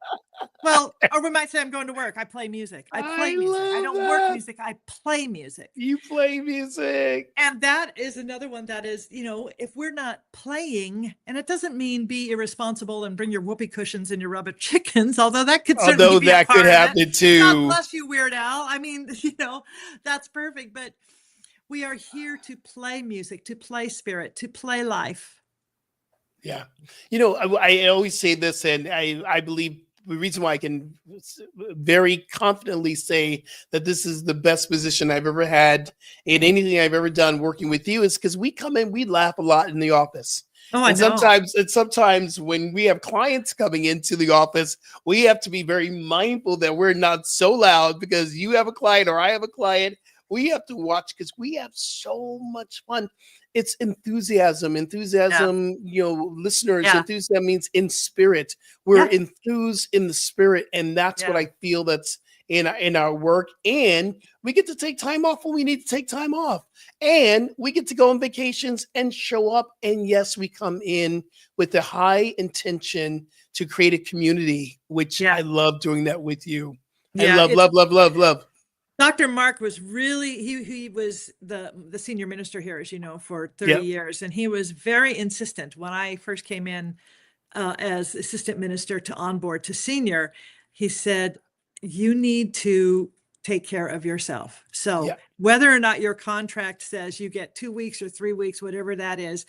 Well, or we might say I'm going to work. I play music. I play music. I don't work music. I play music. You play music. And that is another one that is, if we're not playing, and it doesn't mean be irresponsible and bring your whoopee cushions and your rubber chickens, although that could certainly be a part could happen too. God bless you, Weird Al. I mean, that's perfect. But we are here to play music, to play spirit, to play life. Yeah. I always say this, and I believe the reason why I can very confidently say that this is the best position I've ever had in anything I've ever done working with you is because we come in, we laugh a lot in the office. Oh, I know. Sometimes when we have clients coming into the office, we have to be very mindful that we're not so loud because you have a client or I have a client. We have to watch because we have so much fun. It's enthusiasm, listeners. Enthusiasm means in spirit. We're enthused in the spirit. And that's what I feel that's in our work. And we get to take time off when we need to take time off. And we get to go on vacations and show up. And yes, we come in with a high intention to create a community, which I love doing that with you. I love. Dr. Mark was really, he was the senior minister here, as you know, for 30 years. And he was very insistent when I first came in as assistant minister to onboard to senior. He said, you need to take care of yourself. So whether or not your contract says you get 2 weeks or 3 weeks, whatever that is,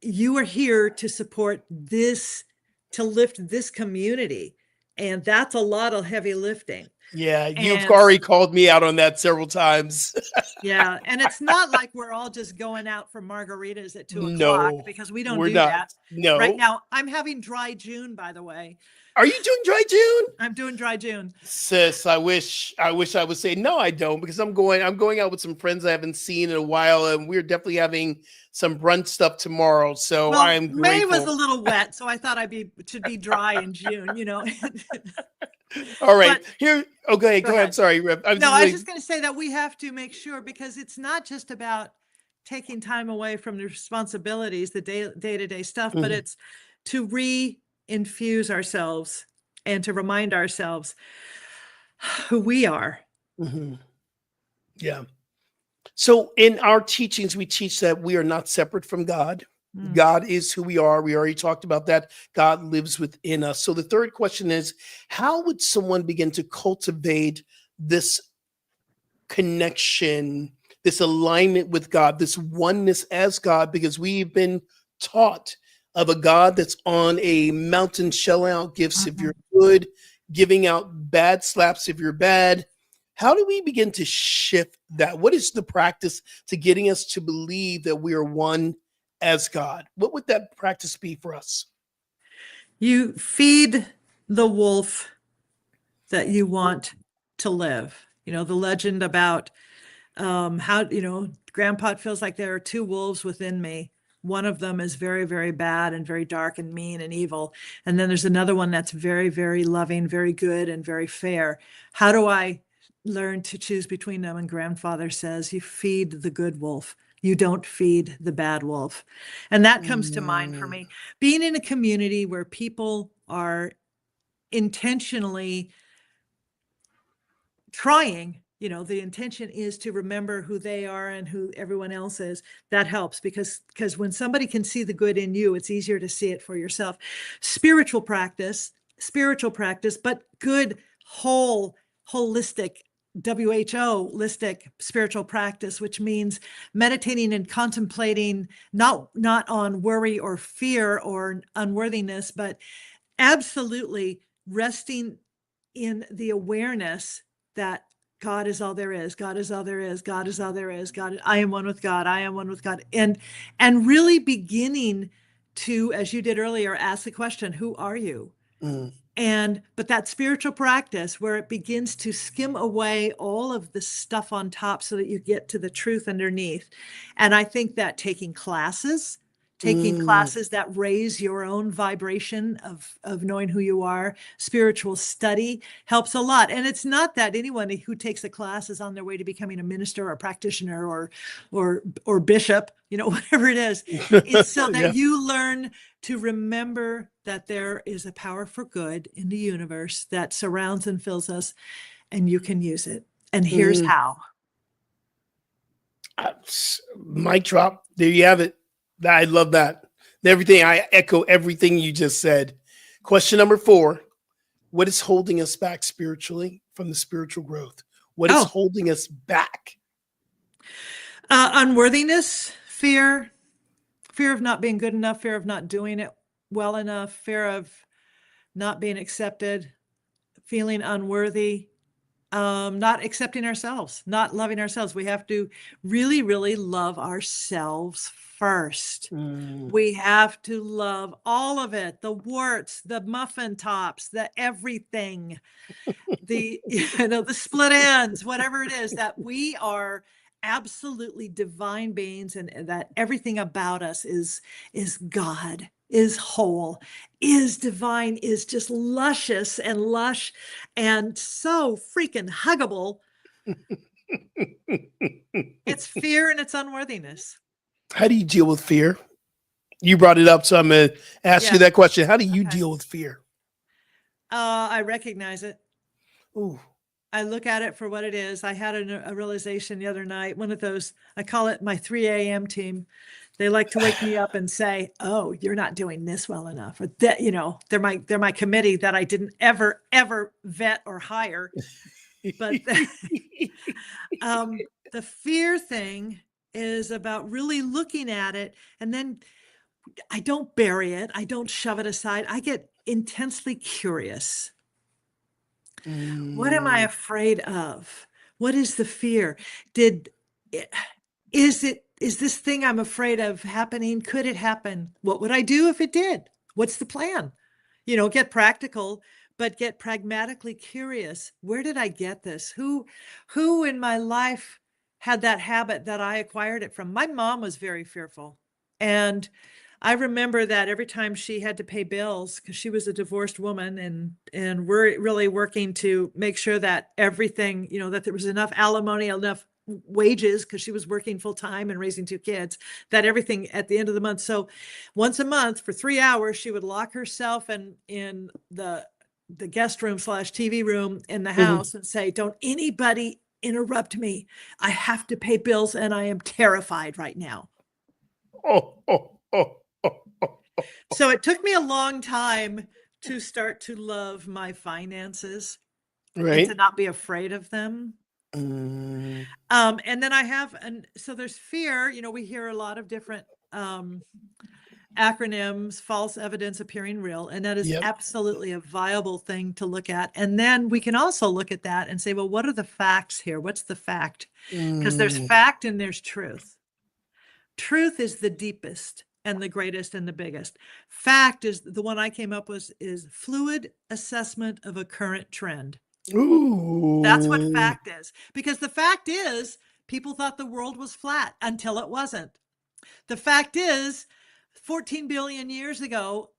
you are here to support this, to lift this community. And that's a lot of heavy lifting. Yeah, you've already called me out on that several times. Yeah, and it's not like we're all just going out for margaritas at 2 o'clock because we don't do that. No. Right now, I'm having dry June, by the way. Are you doing dry June? I'm doing dry June. Sis, I wish I would say no, I don't, because I'm going out with some friends I haven't seen in a while, and we're definitely having some brunch stuff tomorrow. So I'm grateful. May was a little wet, so I thought should be dry in June, All right. Go ahead. Sorry, Rev. I was just going to say that we have to make sure, because it's not just about taking time away from the responsibilities, the day-to-day stuff, but it's to infuse ourselves and to remind ourselves who we are. Yeah. So in our teachings, we teach that we are not separate from God. God is who we are. We already talked about that. God lives within us. So the third question is, how would someone begin to cultivate this connection, this alignment with God, this oneness as God? Because we've been taught of a God that's on a mountain, shelling out gifts if you're good, giving out bad slaps if you're bad. How do we begin to shift that? What is the practice to getting us to believe that we are one as God? What would that practice be for us? You feed the wolf that you want to live. The legend about how, Grandpa feels like there are two wolves within me. One of them is very, very bad and very dark and mean and evil. And then there's another one that's very, very loving, very good, and very fair. How do I learn to choose between them? And Grandfather says, you feed the good wolf. You don't feed the bad wolf. And that comes to mind for me. Being in a community where people are intentionally trying the intention is to remember who they are and who everyone else is. That helps because when somebody can see the good in you, it's easier to see it for yourself. Spiritual practice, but good, holistic, WHO-listic spiritual practice, which means meditating and contemplating, not on worry or fear or unworthiness, but absolutely resting in the awareness that God is all there is. God is all there is. God is all there is. God, I am one with God. I am one with God. And really beginning to, as you did earlier, ask the question, who are you? But that spiritual practice where it begins to skim away all of the stuff on top so that you get to the truth underneath. And I think that taking classes that raise your own vibration of knowing who you are, spiritual study helps a lot. And it's not that anyone who takes a class is on their way to becoming a minister or a practitioner or bishop, whatever it is. It's so that you learn to remember that there is a power for good in the universe that surrounds and fills us, and you can use it. And here's how. Mic drop. There you have it. I love that. I echo everything you just said. Question number 4. What is holding us back spiritually from the spiritual growth? What is holding us back? Unworthiness, fear of not being good enough, fear of not doing it well enough, fear of not being accepted, feeling unworthy, not accepting ourselves, not loving ourselves. We have to really, really love ourselves first. We have to love all of it, the warts, the muffin tops, the everything, the split ends, whatever it is, that we are absolutely divine beings, and that everything about us is God, is whole, is divine, is just luscious and lush and so freaking huggable. It's fear and it's unworthiness. How do you deal with fear? You brought it up, so I'm going to ask you that question. How do you deal with fear? I recognize it. Ooh. I look at it for what it is. I had a realization the other night, one of those, I call it my 3 a.m. team. They like to wake me up and say, "Oh, you're not doing this well enough." Or that, they're my committee that I didn't ever vet or hire. But the fear thing is about really looking at it, and then I don't bury it. I don't shove it aside. I get intensely curious. What am I afraid of? What is the fear? Is this thing I'm afraid of happening? Could it happen? What would I do if it did? What's the plan? Get practical, but get pragmatically curious. Where did I get this? Who in my life had that habit that I acquired it from? My mom was very fearful. And I remember that every time she had to pay bills, because she was a divorced woman, and we're really working to make sure that everything, that there was enough alimony, enough wages, because she was working full time and raising 2 kids, that everything at the end of the month. So once a month for 3 hours, she would lock herself in the guest room / TV room in the house and say, "Don't anybody interrupt me. I have to pay bills and I am terrified right now." So it took me a long time to start to love my finances, and to not be afraid of them. And then so there's fear. We hear a lot of different acronyms, false evidence appearing real, and that is absolutely a viable thing to look at. And then we can also look at that and say, well, what are the facts here? What's the fact? Because there's fact and there's truth. Truth is the deepest and the greatest and the biggest. Fact is the one I came up with, is fluid assessment of a current trend. Ooh. That's what fact is. Because the fact is, people thought the world was flat until it wasn't. The fact is, 14 billion years ago,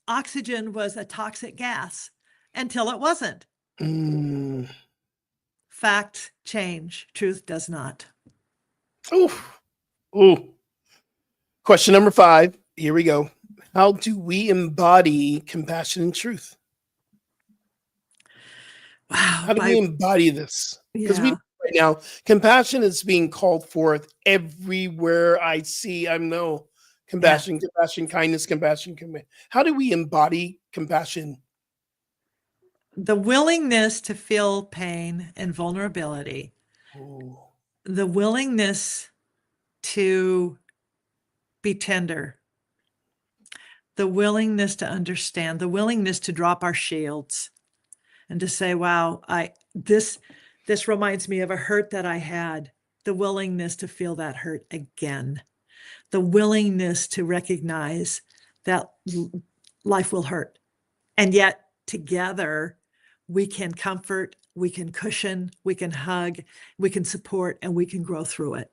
oxygen was a toxic gas until it wasn't. Fact change, truth does not. Ooh. Question number 5. Here we go. How do we embody compassion and truth? Wow. How do we embody this? Because we Yeah. right now, compassion is being called forth everywhere I see. I know compassion, compassion, kindness, compassion. How do we embody compassion? The willingness to feel pain and vulnerability, Ooh. the willingness to be tender, the willingness to understand, the willingness to drop our shields and to say, wow, this reminds me of a hurt that I had, the willingness to feel that hurt again, the willingness to recognize that life will hurt. And yet together we can comfort, we can cushion, we can hug, we can support, and we can grow through it.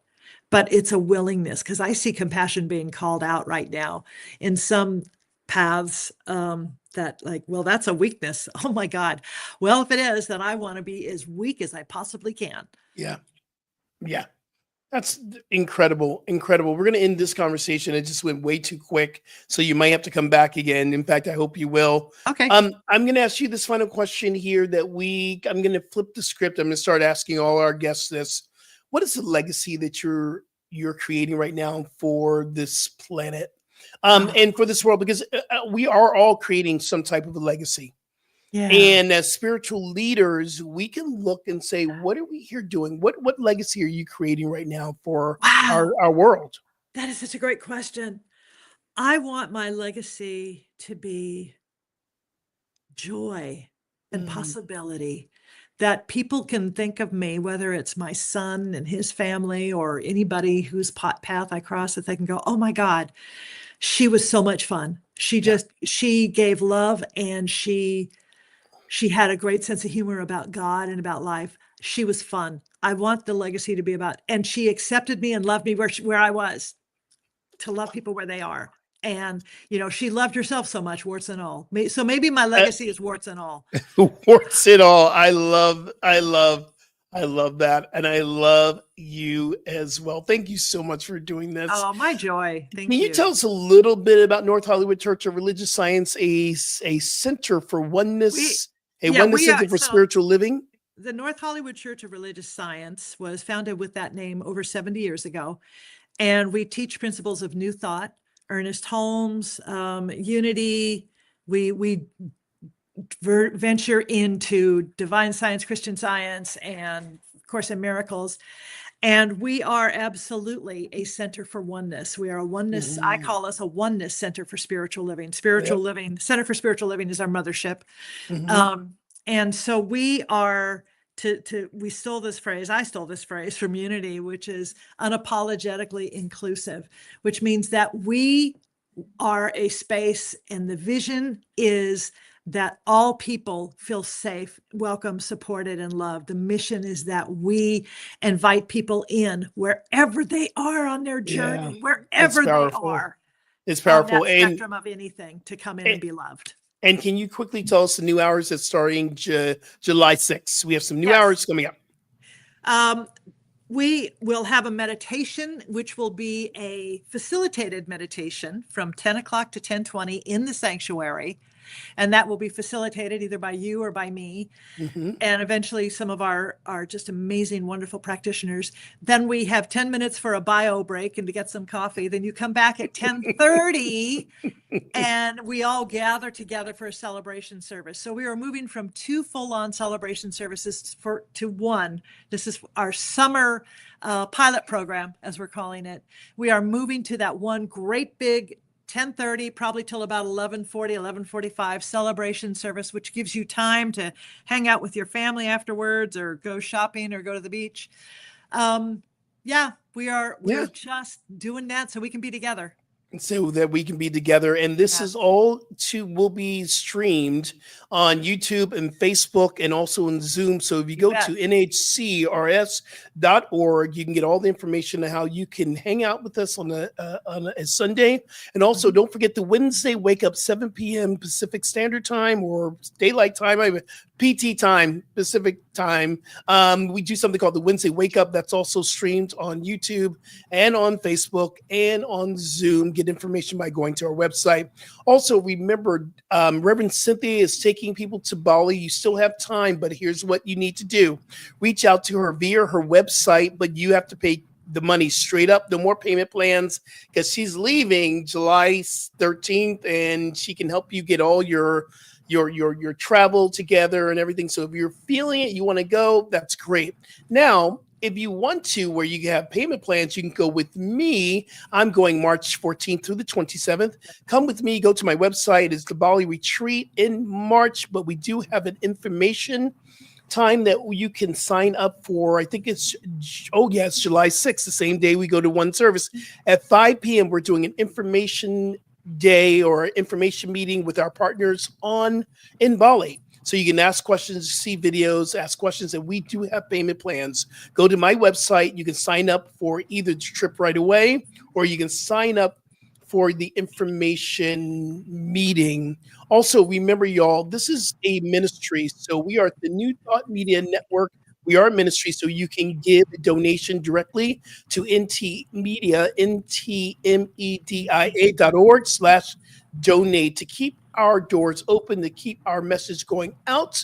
But it's a willingness, because I see compassion being called out right now in some paths that like, well, that's a weakness. Oh my God. Well, if it is, then I want to be as weak as I possibly can. Yeah. Yeah. That's incredible. Incredible. We're going to end this conversation. It just went way too quick. So you might have to come back again. In fact, I hope you will. Okay. I'm going to ask you this final question here I'm going to flip the script. I'm going to start asking all our guests this. What is the legacy that you're creating right now for this planet and for this world? Because we are all creating some type of a legacy. Yeah. And as spiritual leaders, we can look and say, what are we here doing? What legacy are you creating right now for our world? That is such a great question. I want my legacy to be joy and possibility, that people can think of me, whether it's my son and his family or anybody whose path I cross, that they can go, oh my God, she was so much fun. She gave love, and she had a great sense of humor about God and about life. She was fun. I want the legacy to be about, and she accepted me and loved me where I was, to love people where they are. And, she loved herself so much, warts and all. So maybe my legacy is warts and all. Warts and all. I love that. And I love you as well. Thank you so much for doing this. Oh, my joy. Thank you. Can you tell us a little bit about North Hollywood Church of Religious Science, a center for oneness, oneness center for spiritual living? The North Hollywood Church of Religious Science was founded with that name over 70 years ago. And we teach principles of New Thought, Ernest Holmes, unity. We venture into divine science, Christian Science, and of course in miracles. And we are absolutely a center for oneness. We are a oneness. I call us a oneness center for spiritual living. Living, Center for Spiritual Living is our mothership. And so we are we stole this phrase. I stole this phrase from Unity, which is unapologetically inclusive, which means that we are a space, and the vision is that all people feel safe, welcome, supported, and loved. The mission is that we invite people in wherever they are on their journey, wherever they are. It's powerful. On that spectrum of anything, to come in and be loved. And can you quickly tell us the new hours that's starting July 6th? We have some new hours coming up. We will have a meditation, which will be a facilitated meditation from 10 o'clock to 10:20 in the sanctuary. And that will be facilitated either by you or by me. And eventually some of our just amazing, wonderful practitioners. Then we have 10 minutes for a bio break and to get some coffee. Then you come back at 10:30 and we all gather together for a celebration service. So we are moving from 2 full-on celebration services to 1. This is our summer pilot program, as we're calling it. We are moving to that one great big 10:30, probably till about 11:40, 11:45 celebration service, which gives you time to hang out with your family afterwards or go shopping or go to the beach. We're just doing that so we can be together. So that we can be together. And this is all will be streamed on YouTube and Facebook and also in Zoom. So if you go to nhcrs.org, you can get all the information on how you can hang out with us on a Sunday. And also don't forget the Wednesday wake up 7 p.m. Pacific Standard Time or Daylight Time, PT time, Pacific time. We do something called the Wednesday wake up. That's also streamed on YouTube and on Facebook and on Zoom. Get get information by going to our website. Also, remember, Reverend Cynthia is taking people to Bali. You still have time, but here's what you need to do. Reach out to her via her website, but you have to pay the money straight up. No more payment plans, because she's leaving July 13th, and she can help you get all your travel together and everything. So if you're feeling it, you want to go, that's great. Now, if you want to, where you have payment plans, you can go with me. I'm going March 14th through the 27th. Come with me. Go to my website. It's the Bali retreat in March, but we do have an information time that you can sign up for. I think it's July 6th, the same day we go to one service. At 5 p.m., we're doing an information day or information meeting with our partners in Bali. So you can ask questions, see videos, ask questions, and we do have payment plans. Go to my website. You can sign up for either the trip right away, or you can sign up for the information meeting. Also, remember, y'all, this is a ministry. So we are at the New Thought Media Network. We are a ministry, so you can give a donation directly to NT Media, ntmedia.org/donate to keep our doors open, to keep our message going out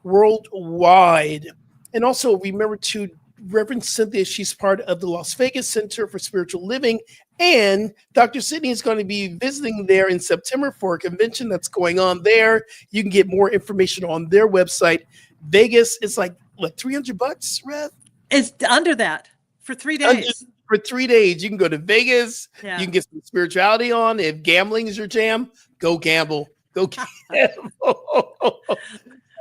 worldwide. And also remember to Reverend Cynthia, she's part of the Las Vegas Center for Spiritual Living, and Dr. Sydney is going to be visiting there in September for a convention that's going on there. You can get more information on their website. Vegas is like, what, $300, Rev? It's under that for 3 days. For 3 days, you can go to Vegas. Yeah. You can get some spirituality on. If gambling is your jam, go gamble. Go gamble.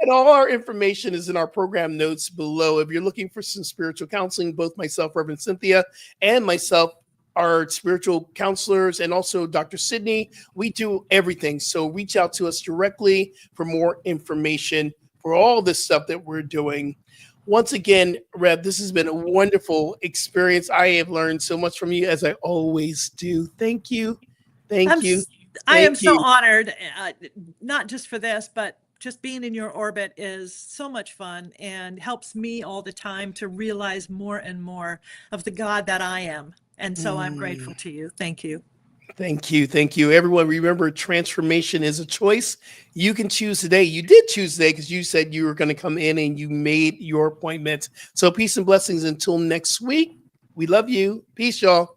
And all our information is in our program notes below. If you're looking for some spiritual counseling, both myself, Reverend Cynthia, and myself are spiritual counselors, and also Dr. Sydney, we do everything. So reach out to us directly for more information for all this stuff that we're doing. Once again, Rev, this has been a wonderful experience. I have learned so much from you, as I always do. Thank you. Thank you. I am so honored, not just for this, but just being in your orbit is so much fun and helps me all the time to realize more and more of the God that I am. And so I'm grateful to you. Thank you. Thank you. Thank you. Everyone, remember, transformation is a choice. You can choose today. You did choose today because you said you were going to come in and you made your appointment. So peace and blessings until next week. We love you. Peace, y'all.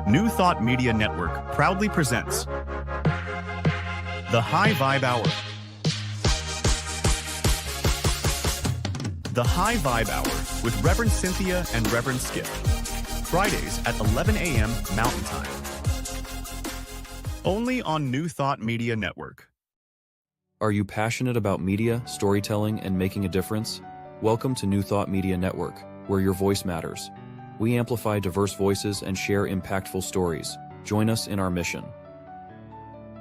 New Thought Media Network proudly presents The High Vibe Hour. The High Vibe Hour with Reverend Cynthia and Reverend Skip. Fridays at 11 a.m. Mountain Time. Only on New Thought Media Network. Are you passionate about media, storytelling, and making a difference? Welcome to New Thought Media Network, where your voice matters. We amplify diverse voices and share impactful stories. Join us in our mission.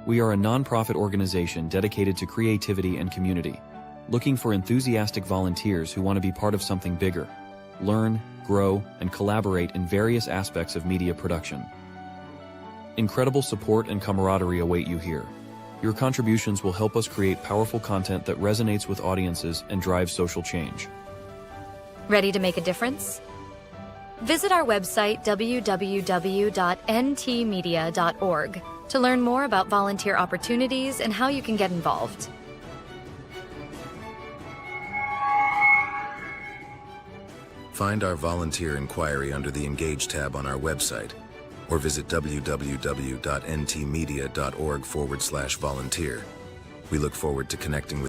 We are a nonprofit organization dedicated to creativity and community, looking for enthusiastic volunteers who want to be part of something bigger. Learn, grow, and collaborate in various aspects of media production. Incredible support and camaraderie await you here. Your contributions will help us create powerful content that resonates with audiences and drives social change. Ready to make a difference? Visit our website, www.ntmedia.org, to learn more about volunteer opportunities and how you can get involved. Find our volunteer inquiry under the Engage tab on our website, or visit www.ntmedia.org/volunteer. We look forward to connecting with